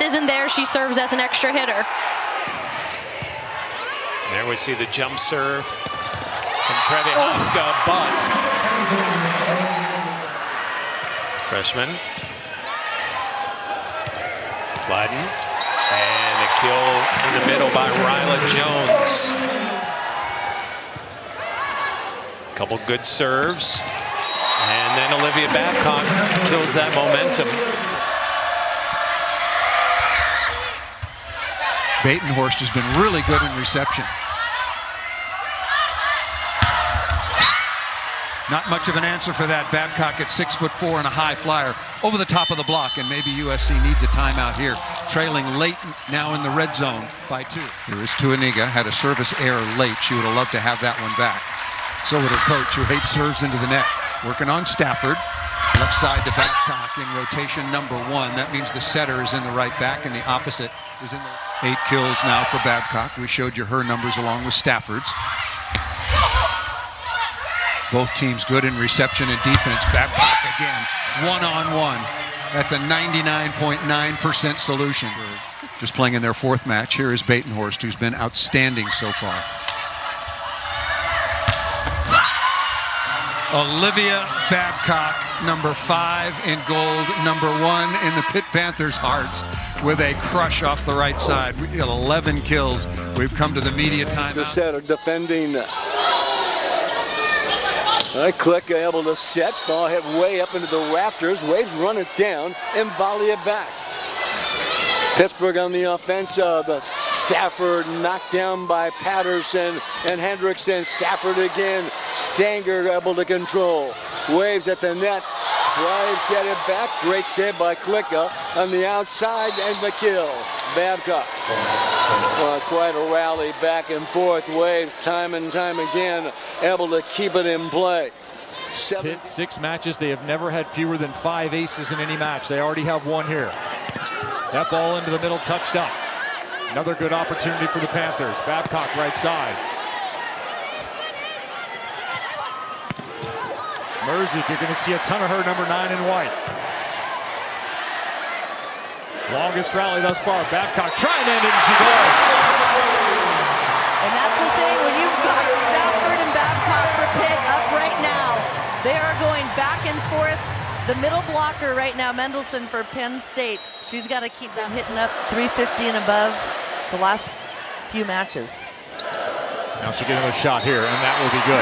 isn't there, she serves as an extra hitter. There we see the jump serve from Trevihanska, but freshman Gladden, and a kill in the middle by Ryla Jones. Couple good serves, and then Olivia Babcock kills that momentum. Batenhorst has been really good in reception. Not much of an answer for that. Babcock at 6'4" and a high flyer over the top of the block, and maybe USC needs a timeout here. Trailing late now in the red zone by 2. Here is Tuaniga, had a service error late. She would have loved to have that one back. So would her coach, who hates serves into the net. Working on Stafford. Left side to Babcock in rotation number 1. That means the setter is in the right back, and the opposite is in the 8 kills now for Babcock. We showed you her numbers along with Stafford's. Both teams good in reception and defense. Babcock again, one-on-one. That's a 99.9% solution. Just playing in their 4th match. Here is Batenhorst, who's been outstanding so far. Olivia Babcock, number 5 in gold, number 1 in the Pitt Panthers' hearts, with a crush off the right side. We got 11 kills. We've come to the media timeout. The setter defending. Click able to set. Ball hit way up into the rafters. Waves run it down and volley it back. Pittsburgh on the offensive. Stafford knocked down by Patterson and Hendrickson. Stafford again. Stanger able to control. Waves at the net. Waves get it back. Great save by Klicka on the outside and the kill. Babcock. Quite a rally back and forth. Waves time and time again able to keep it in play. Pitt, 6 matches. They have never had fewer than 5 aces in any match. They already have 1 here. That ball into the middle, touched up. Another good opportunity for the Panthers. Babcock right side. Merzik, you're going to see a ton of her, number 9 in white. Longest rally thus far. Babcock trying to end it, and she does. And that's the thing, when you've got Stafford and Babcock for Pitt up right now, they are going back and forth. The middle blocker right now, Mendelson for Penn State. She's got to keep them hitting up 350 and above the last few matches. Now she'll get another shot here, and that will be good.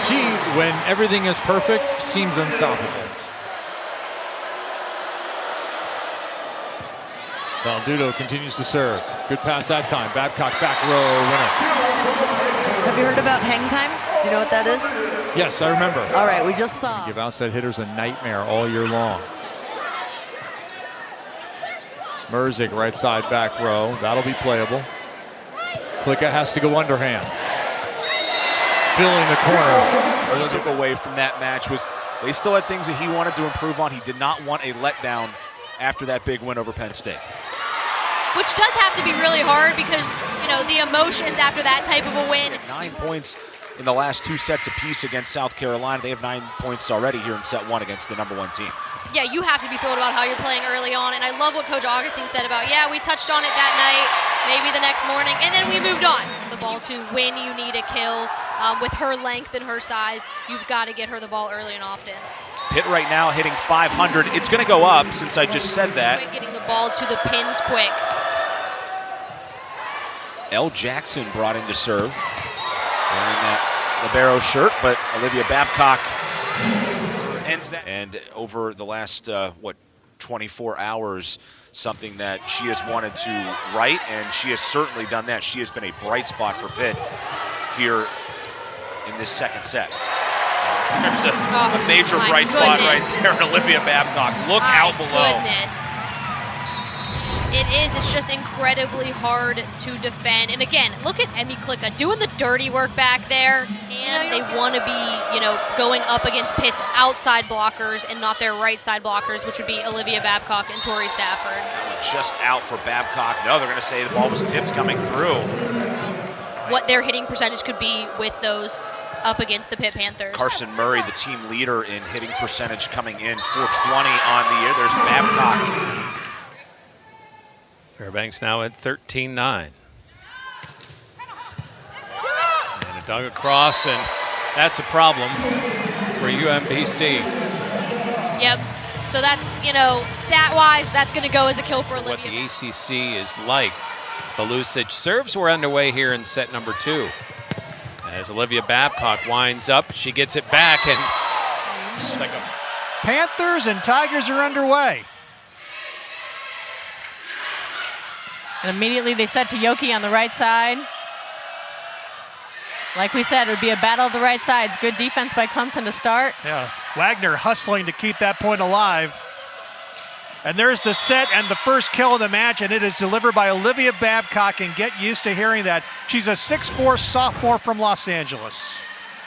She, when everything is perfect, seems unstoppable. Valdudo continues to serve. Good pass that time. Babcock back row winner. Have you heard about hang time? Do you know what that is? Yes, I remember. All right, we just saw. Give outside hitters a nightmare all year long. Merzik right side back row. That'll be playable. Klicka has to go underhand. Filling the corner. What he took away from that match was they still had things that he wanted to improve on. He did not want a letdown after that big win over Penn State. Which does have to be really hard because, you know, the emotions after that type of a win. 9 points in the last 2 sets apiece against South Carolina. They have 9 points already here in set 1 against the number 1 team. Yeah, you have to be thrilled about how you're playing early on, and I love what Coach Augustine said about, yeah, we touched on it that night, maybe the next morning, and then we moved on. The ball to win, you need a kill. With her length and her size, you've got to get her the ball early and often. Pitt right now hitting 500. It's going to go up since I just said that. Getting the ball to the pins quick. L. Jackson brought in to serve. Wearing that libero shirt, but Olivia Babcock ends that. And over the last, 24 hours, something that she has wanted to right, and she has certainly done that. She has been a bright spot for Pitt here in this second set. There's a major bright spot right there in Olivia Babcock. Look out below. Goodness. It is. It's just incredibly hard to defend. And again, look at Emmy Klicka doing the dirty work back there. And they want to be, going up against Pitt's outside blockers and not their right side blockers, which would be Olivia Babcock and Tori Stafford. Just out for Babcock. No, they're going to say the ball was tipped coming through. What their hitting percentage could be with those up against the Pitt Panthers. Carson Murray, the team leader in hitting percentage, coming in 420 on the year. There's Babcock. Fairbanks now at 13-9. And a dug across, and that's a problem for UMBC. Yep. So that's, you know, stat-wise, that's going to go as a kill for What Olivia. the ACC is like. Spelusic serves were underway here in set number 2. As Olivia Babcock winds up, she gets it back, and it's like a Panthers and Tigers are underway. And immediately they set to Yoki on the right side. Like we said, it would be a battle of the right sides. Good defense by Clemson to start. Yeah, Wagner hustling to keep that point alive. And there's the set and the first kill of the match, and it is delivered by Olivia Babcock, and get used to hearing that. She's a 6'4" sophomore from Los Angeles.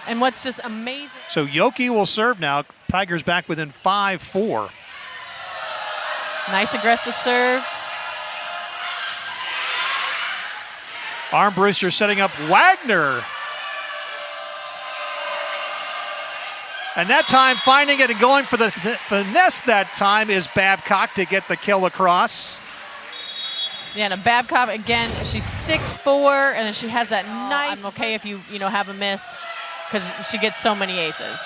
And what's just amazing. So Yoki will serve now. Tigers back within 5-4. Nice aggressive serve. Armbruster setting up Wagner. And that time, finding it and going for the finesse that time is Babcock to get the kill across. Yeah, and Babcock, again, she's 6'4", and then she has that nice... I'm okay if you have a miss, because she gets so many aces.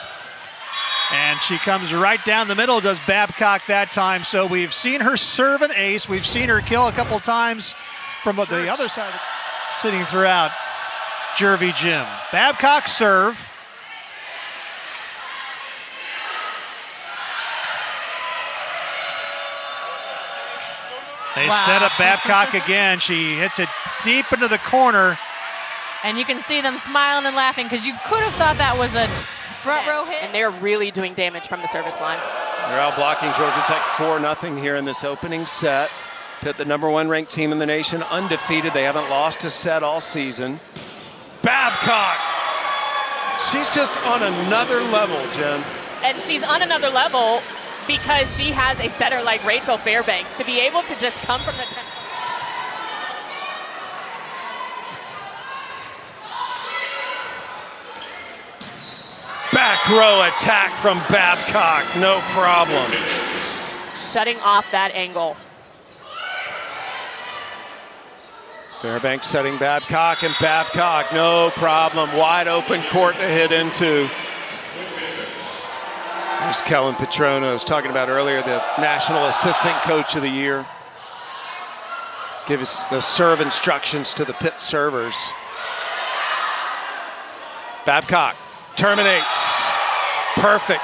And she comes right down the middle, does Babcock that time. So we've seen her serve an ace. We've seen her kill a couple times from the other side, sitting throughout Jervy Jim. Babcock serve. They set up Babcock again. She hits it deep into the corner. And you can see them smiling and laughing, because you could have thought that was a front row hit. And they're really doing damage from the service line. They're out blocking Georgia Tech 4-0 here in this opening set. Pitt, the #1 ranked team in the nation, undefeated. They haven't lost a set all season. Babcock! She's just on another level, Jen. And she's on another level because she has a setter like Rachel Fairbanks to be able to just come from the Back row attack from Babcock, no problem. shutting off that angle. Fairbanks setting Babcock, and Babcock, no problem. Wide open court to hit into. There's Kellen Petrona, I was talking about earlier, the National Assistant Coach of the Year. Gives the serve instructions to the Pitt servers. Babcock terminates. Perfect.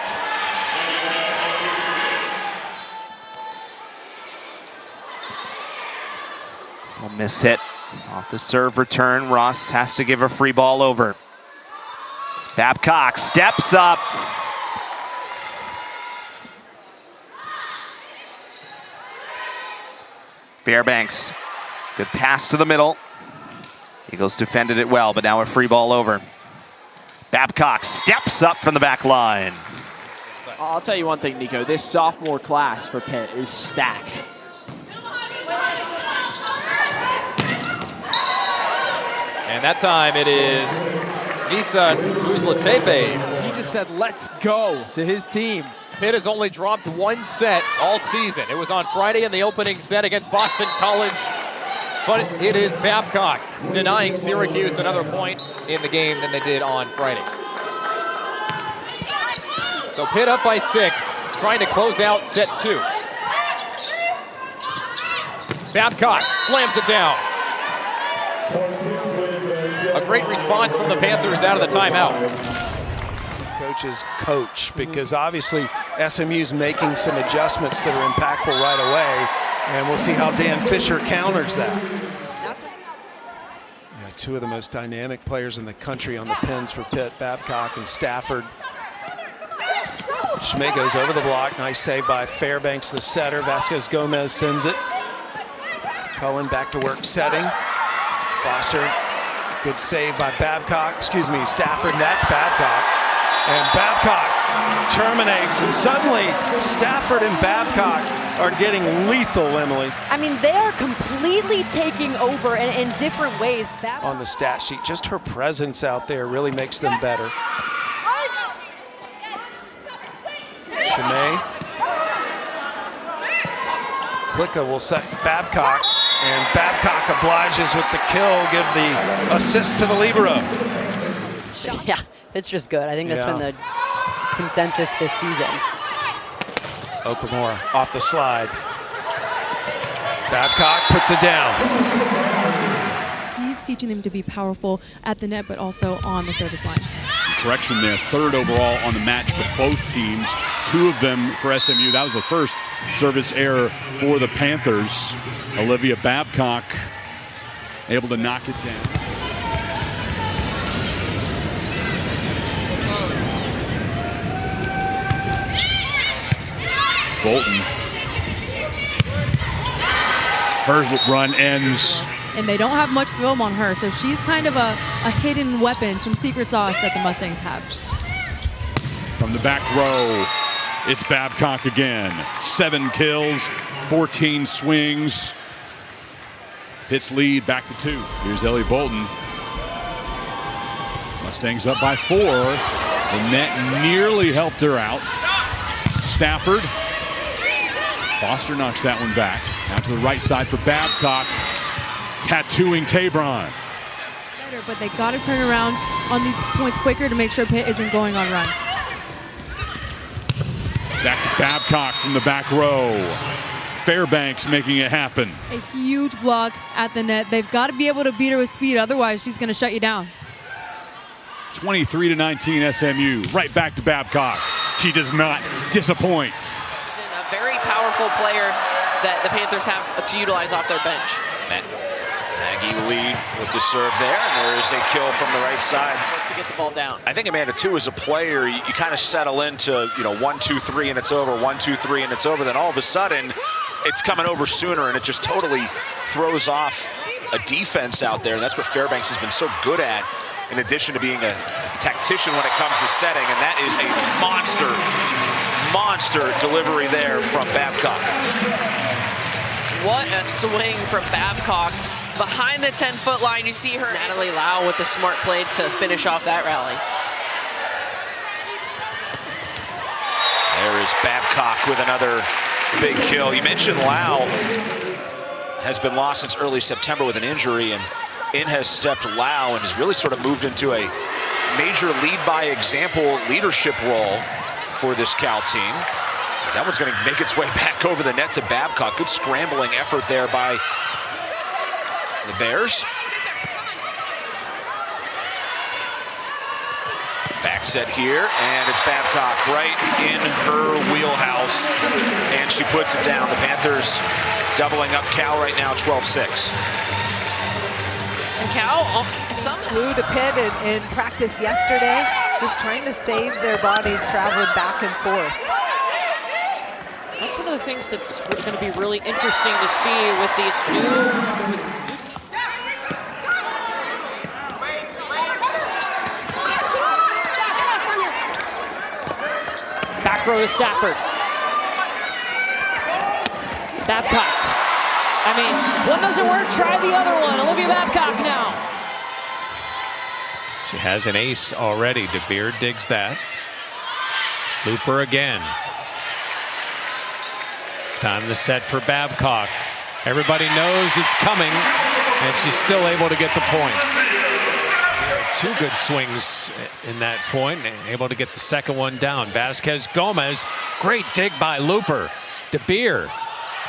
A miss hit off the serve return. Ross has to give a free ball over. Babcock steps up. Fairbanks, good pass to the middle. Eagles defended it well, but now a free ball over. Babcock steps up from the back line. I'll tell you one thing, Nico. This sophomore class for Pitt is stacked. And that time it is Nisa Uzlatepe. He just said, let's go to his team. Pitt has only dropped one set all season. It was on Friday in the opening set against Boston College. But it is Babcock denying Syracuse another point in the game than they did on Friday. So Pitt up by 6, trying to close out set 2. Babcock slams it down. A great response from the Panthers out of the timeout. Coaches coach, because obviously SMU's making some adjustments that are impactful right away, and we'll see how Dan Fisher counters that. Yeah, two of the most dynamic players in the country on the pins for Pitt, Babcock and Stafford. Schmidt goes over the block. Nice save by Fairbanks, the setter. Vasquez Gomez sends it. Cohen back to work setting. Foster, good save by Babcock. Excuse me, Stafford, and that's Babcock. And Babcock terminates, and suddenly Stafford and Babcock are getting lethal, Emily. I mean, they are completely taking over in different ways. On the stat sheet, just her presence out there really makes them better. Chimay. Klicka will set Babcock. And Babcock obliges with the kill, give the assist to the libero. Yeah, it's just good. I think that's been the consensus this season. Okamura off the slide. Babcock puts it down. He's teaching them to be powerful at the net, but also on the service line. Correction there, third overall on the match for both teams. 2 of them for SMU. That was the first service error for the Panthers. Olivia Babcock able to knock it down. Bolton. Her run ends. And they don't have much film on her, so she's kind of a hidden weapon, some secret sauce that the Mustangs have. From the back row, it's Babcock again. 7 kills, 14 swings. Hits lead back to 2. Here's Ellie Bolton. Mustangs up by 4. The net nearly helped her out. Stafford. Foster knocks that one back. Now to the right side for Babcock. Tattooing Tabron. But they got to turn around on these points quicker to make sure Pitt isn't going on runs. Back to Babcock from the back row. Fairbanks making it happen. A huge block at the net. They've got to be able to beat her with speed, otherwise she's going to shut you down. 23-19 SMU. Right back to Babcock. She does not disappoint. A very powerful player that the Panthers have to utilize off their bench. Maggie lead with the serve there, and there is a kill from the right side. To get the ball down. I think, Amanda, too, as a player, you kind of settle into, 1, 2, 3, and it's over, 1, 2, 3, and it's over. Then all of a sudden, it's coming over sooner, and it just totally throws off a defense out there. And that's what Fairbanks has been so good at, in addition to being a tactician when it comes to setting. And that is a monster delivery there from Babcock. What a swing from Babcock. Behind the 10-foot line, you see her. Natalie Lau with the smart play to finish off that rally. There is Babcock with another big kill. You mentioned Lau has been lost since early September with an injury, and in has stepped Lau and has really sort of moved into a major lead-by-example leadership role for this Cal team. That one's going to make its way back over the net to Babcock. Good scrambling effort there by the Bears. Back set here, and it's Babcock right in her wheelhouse, and she puts it down. The Panthers doubling up Cal right now, 12-6. And Cal flew to Pitt in practice yesterday, just trying to save their bodies traveling back and forth. That's one of the things that's going to be really interesting to see with these new. Back row to Stafford. Babcock. I mean, if one doesn't work, try the other one. Olivia Babcock now. She has an ace already. DeBeer digs that. Looper again. It's time to set for Babcock. Everybody knows it's coming, and she's still able to get the point. 2 good swings in that point, and able to get the second one down. Vasquez Gomez, great dig by Looper. DeBeer,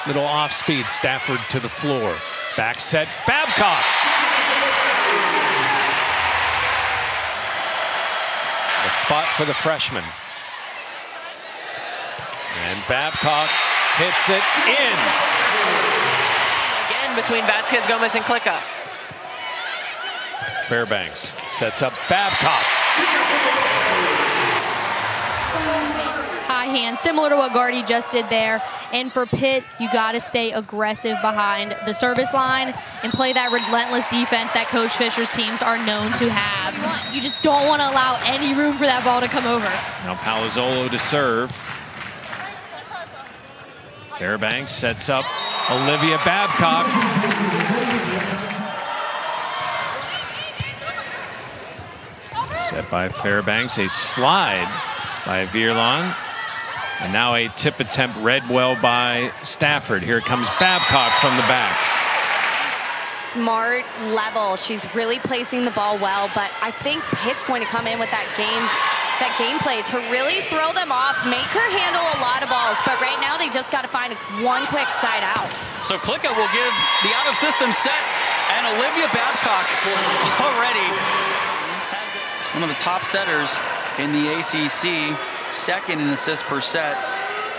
little off speed, Stafford to the floor. Back set, Babcock. A spot for the freshman. And Babcock hits it in. Again between Vasquez Gomez and Klicka. Fairbanks sets up Babcock. High hand, similar to what Gardy just did there. And for Pitt, you got to stay aggressive behind the service line and play that relentless defense that Coach Fisher's teams are known to have. You just don't want to allow any room for that ball to come over. Now Palazzolo to serve. Fairbanks sets up Olivia Babcock. Set by Fairbanks, a slide by Vierlon. And now a tip attempt read well by Stafford. Here comes Babcock from the back. smart level. She's really placing the ball well, but I think Pitt's going to come in with that gameplay to really throw them off, make her handle a lot of balls, but right now they just got to find one quick side out. So Klicka will give the out-of-system set, and Olivia Babcock already has one of the top setters in the ACC, second in assists per set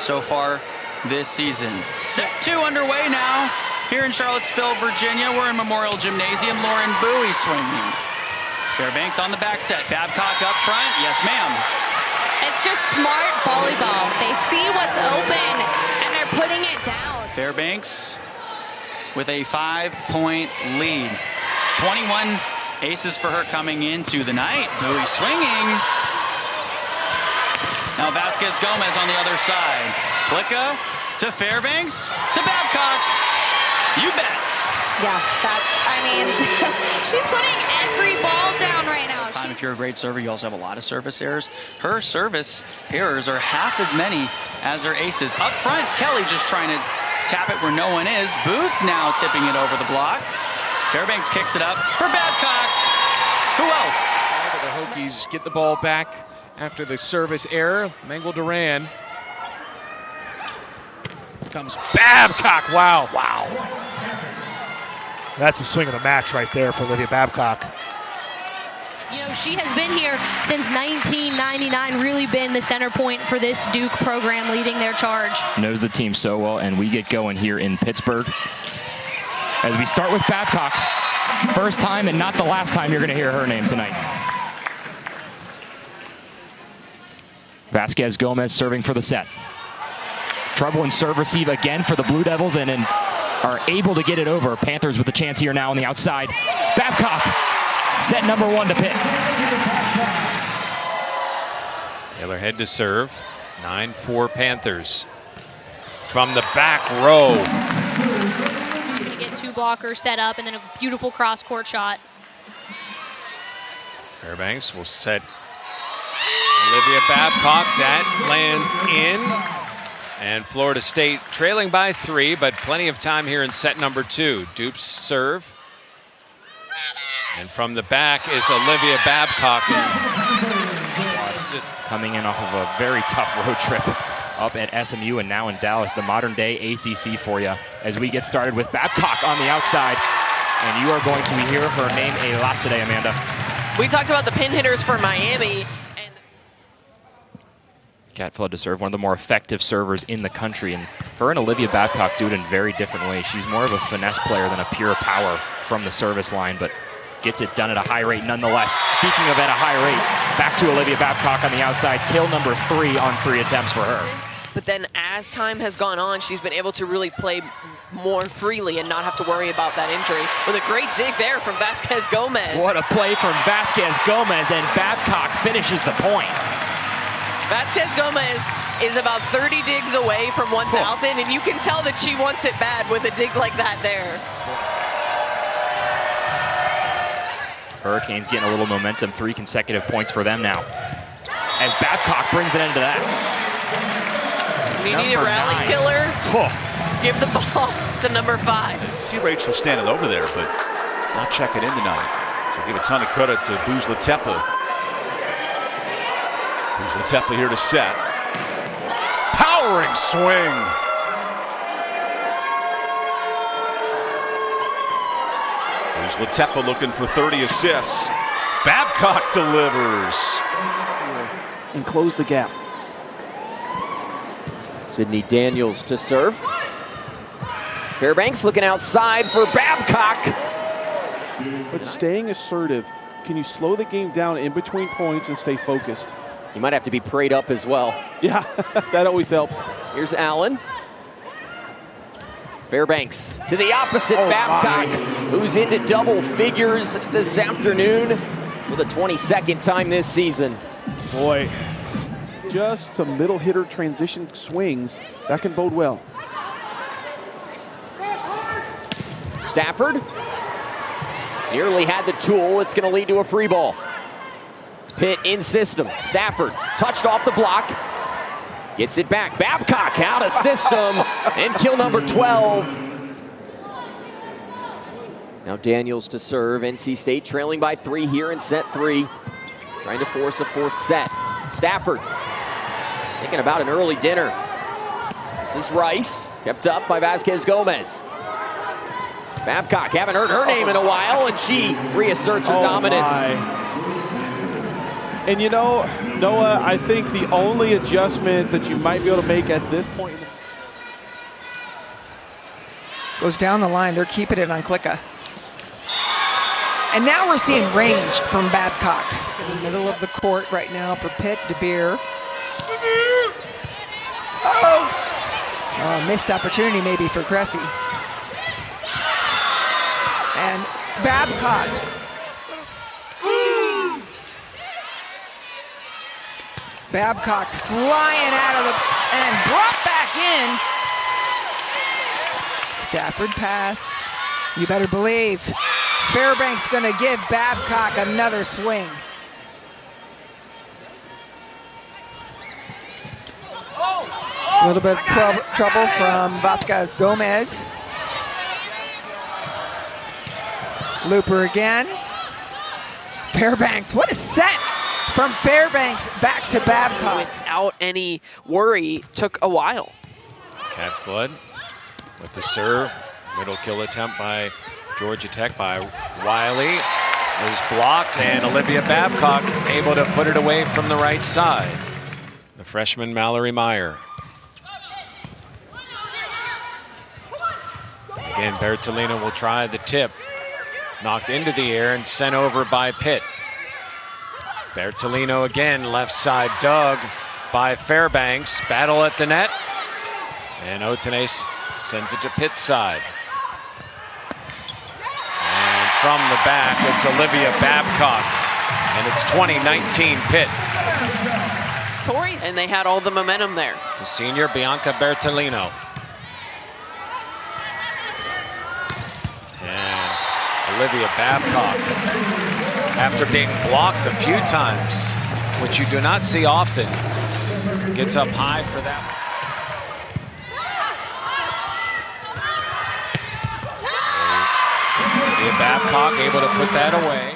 so far this season. Set 2 underway now here in Charlottesville, Virginia. We're in Memorial Gymnasium. Lauren Bowie swinging. Fairbanks on the back set. Babcock up front. Yes, ma'am. It's just smart volleyball. They see what's open, and they're putting it down. Fairbanks with a 5-point lead. 21 aces for her coming into the night. Bowie swinging. Now Vasquez Gomez on the other side. Klicka to Fairbanks to Babcock. You bet. Yeah, she's putting every ball down right now. If you're a great server, you also have a lot of service errors. Her service errors are half as many as her aces. Up front, Kelly just trying to tap it where no one is. Booth now tipping it over the block. Fairbanks kicks it up for Babcock. Who else? The Hokies get the ball back after the service error. Mengel Duran. Comes Babcock. Wow. That's the swing of the match right there for Olivia Babcock. You know, she has been here since 1999, really been the center point for this Duke program, leading their charge. Knows the team so well, and we get going here in Pittsburgh. As we start with Babcock. First time and not the last time you're going to hear her name tonight. Vasquez Gomez serving for the set. Trouble in serve receive again for the Blue Devils, and then are able to get it over. Panthers with a chance here now on the outside. Babcock, set number 1 to Pitt. Taylor head to serve. 9-4 Panthers. From the back row. You get 2 blockers set up and then a beautiful cross-court shot. Fairbanks will set Olivia Babcock. That lands in. And Florida State trailing by 3, but plenty of time here in set number 2. Dupes serve. And from the back is Olivia Babcock. Just coming in off of a very tough road trip up at SMU and now in Dallas, the modern day ACC for you. As we get started with Babcock on the outside. And you are going to hear her name a lot today, Amanda. We talked about the pin hitters for Miami. Cat Flood to serve, one of the more effective servers in the country, and her and Olivia Babcock do it in very different ways. She's more of a finesse player than a pure power from the service line, but gets it done at a high rate nonetheless. Speaking of at a high rate, back to Olivia Babcock on the outside, kill number 3 on 3 attempts for her. But then as time has gone on, she's been able to really play more freely and not have to worry about that injury. With a great dig there from Vasquez Gomez. What a play from Vasquez Gomez, and Babcock finishes the point. Vasquez Gomez is about 30 digs away from 1,000, and you can tell that she wants it bad with a dig like that there. Hurricanes getting a little momentum, 3 consecutive points for them now. As Babcock brings it into that. We need a rally killer. Give the ball to number 5. I see Rachel standing over there, but not checking in tonight. So give a ton of credit to Buzlatepa. Buzlatepa here to set. Powering swing. Buzlatepa looking for 30 assists. Babcock delivers. And close the gap. Sydney Daniels to serve. Fairbanks looking outside for Babcock. But staying assertive, can you slow the game down in between points and stay focused? You might have to be prayed up as well. Yeah, that always helps. Here's Allen. Fairbanks to the opposite. Babcock, who's into double figures this afternoon for the 22nd time this season. Boy, just some middle hitter transition swings. That can bode well. Stafford nearly had the tool. It's going to lead to a free ball. Pitt in system. Stafford touched off the block. Gets it back. Babcock out of system. And kill number 12. Now Daniels to serve. NC State trailing by 3 here in set 3. Trying to force a 4th set. Stafford thinking about an early dinner. This is Rice, kept up by Vasquez Gomez. Babcock, haven't heard her name in a while, and she reasserts her dominance. And you know, Noah, I think the only adjustment that you might be able to make at this point. Goes down the line. They're keeping it on Klicka. And now we're seeing range from Babcock. In the middle of the court right now for Pitt. DeBeer. Oh, missed opportunity maybe for Cressy. And Babcock. Babcock flying out of the, and brought back in. Stafford pass. You better believe Fairbanks going to give Babcock another swing. A little bit of trouble from Vasquez Gomez. Looper again. Fairbanks, what a set from Fairbanks back to Babcock. Without any worry, took a while. Cat Flood with the serve. Middle kill attempt by Georgia Tech by Wiley is blocked, and Olivia Babcock able to put it away from the right side. The freshman Mallory Meyer. Again, Bertolino will try the tip. Knocked into the air and sent over by Pitt. Bertolino again, left side dug by Fairbanks. Battle at the net. And Otene sends it to Pitt's side. And from the back, it's Olivia Babcock. And it's 2019 Pitt. Tories. And they had all the momentum there. The senior, Bianca Bertolino. And Olivia Babcock, after being blocked a few times, which you do not see often, gets up high for that. Olivia Babcock able to put that away.